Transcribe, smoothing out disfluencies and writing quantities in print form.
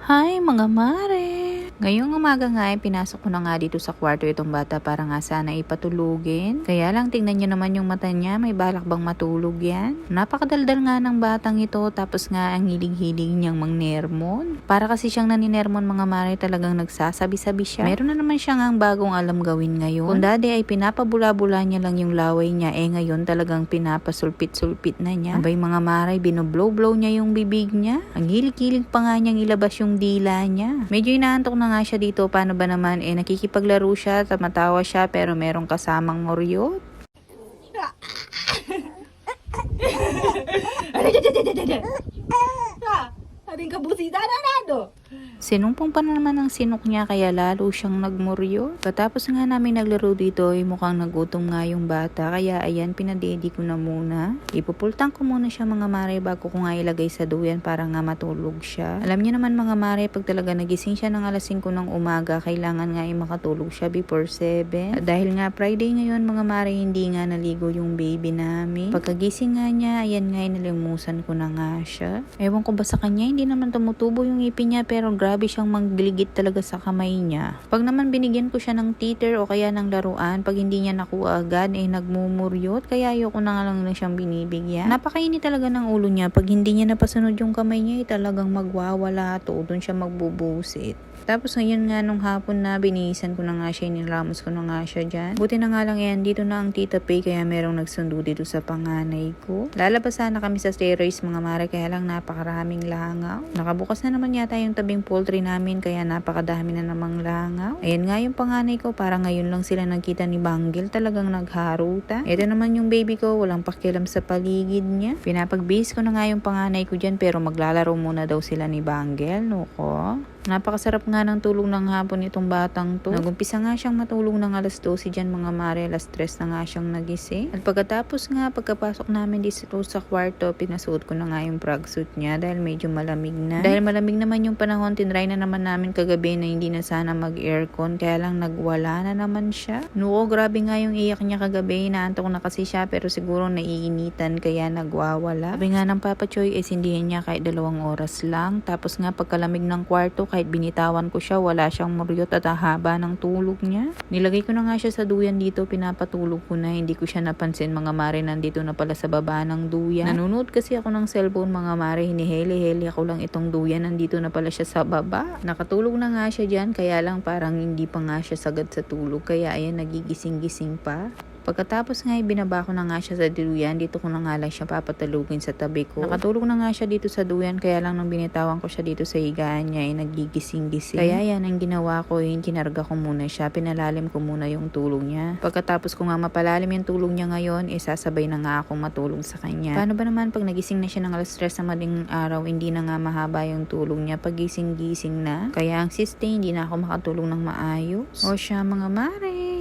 Hi mga mare! Ngayong umaga nga ay pinasok ko na nga dito sa kwarto itong bata para nga sana ipatulugin. Kaya lang tingnan nyo naman yung mata niya, may balak bang matulog yan? Napakadaldal nga ng batang ito tapos nga ang hilig-hilig niyang mangnermon. Para kasi siyang naninermon mga mare, talagang nagsasabi-sabi siya. Meron na naman siya nga ang bagong alam gawin ngayon. Kung dati ay pinapabula-bula niya lang yung laway niya, ngayon talagang pinapasulpit-sulpit na niya. Abay mga mare, binoblow-blow niya yung bibig niya. Ang hilig-hilig pa nga niyang ilabas yung dila niya. Medyo inaantok na nga siya dito. Paano ba naman? Nakikipaglaro siya, tumatawa siya, pero merong kasamang ngoryot. Ating kabusita na nado. Sinumpong pa naman ang sinok niya kaya lalo siyang nagmuryo. Katapos nga namin naglaro dito ay mukhang nagutom nga yung bata kaya ayan pinadedi ko na muna. Ipupultang ko muna siya mga mare bago ko nga ilagay sa duyan para nga matulog siya. Alam niyo naman mga mare, pag talaga nagising siya ng alas 5 ng umaga, kailangan nga makatulog siya before 7. Dahil nga Friday ngayon mga mare, hindi nga naligo yung baby namin. Pagkagising nga niya, ayan nga nalimusan ko na nga siya. Ewan ko ba sa kanya, hindi naman tumutubo yung ngipin niya pero grabe siyang manggiligit talaga sa kamay niya. Pag naman binigyan ko siya ng teeter o kaya ng laruan, pag hindi niya nakuha agad nagmumuryot, kaya ayoko na nga lang siyang binibigyan. Napakainit talaga ng ulo niya. Pag hindi niya napasunod yung kamay niya, talagang magwawala to, doon siya magbubusit. Tapos ngayon nga nung hapon na binihisan ko na nga siya, nilamos ko na nga siya dyan. Buti na nga lang dito na ang tita Pay kaya merong nagsundo dito sa panganay ko. Lalabas sana kami sa terrace mga mare kaya lang napakaraming langaw. Nakabukas na naman yata yung tabing poultry namin kaya napakadami na namang langaw. Ayan nga yung panganay ko, para ngayon lang sila nagkita ni Banggel, talagang nagharuta. Ito naman yung baby ko, walang pakialam sa paligid niya. Pinapagbihis ko na nga yung panganay ko dyan pero maglalaro muna daw sila ni Banggel. Nuko. Napakasarap nga ng tulog ng hapon itong batang to. Nagumpisa nga siyang matulog ng alas 12 dyan mga mare, alas 3 na nga siyang nagising. At pagkatapos nga, pagkapasok namin dito sa kwarto, pinasuot ko na nga yung frog suit niya dahil medyo malamig na. Dahil malamig naman yung panahon, tinry na naman namin kagabi na hindi na sana mag-aircon, kaya lang nagwala na naman siya. Nuko, grabe nga yung iyak niya kagabi, naantok na kasi siya pero siguro naiinitan kaya nagwawala. Sabi nga ng Papa Choy, sindihan niya kahit 2 oras lang. Tapos nga pagkalamig ng kwarto, kahit binitawan ko siya, wala siyang muryot at haba ng tulog niya. Nilagay ko na nga siya sa duyan dito, pinapatulog ko na, hindi ko siya napansin mga mare, nandito na pala sa baba ng duyan. Nanonood kasi ako ng cellphone mga mare, hiniheli-heli ako lang itong duyan, nandito na pala siya sa baba. Nakatulog na nga siya dyan, kaya lang parang hindi pa nga siya sagad sa tulog, kaya ayan nagigising-gising pa. Pagkatapos nga binaba ko na nga siya sa duyan, dito ko na nga lang siya papatulugin sa tabi ko. Nakatulog na nga siya dito sa duyan, kaya lang nung binitawan ko siya dito sa higaan niya nagigising-gising. Kaya yan ang ginawa ko, kinarga ko muna siya, pinalalim ko muna yung tulog niya. Pagkatapos ko nga mapalalim yung tulog niya ngayon, sasabay na nga akong matulog sa kanya. Paano ba naman pag nagising na siya ng alas 3 sa madaling araw, hindi na nga mahaba yung tulog niya, pagising-gising na. Kaya ang siste, hindi na ako makatulog ng maayos. O siya mga mare.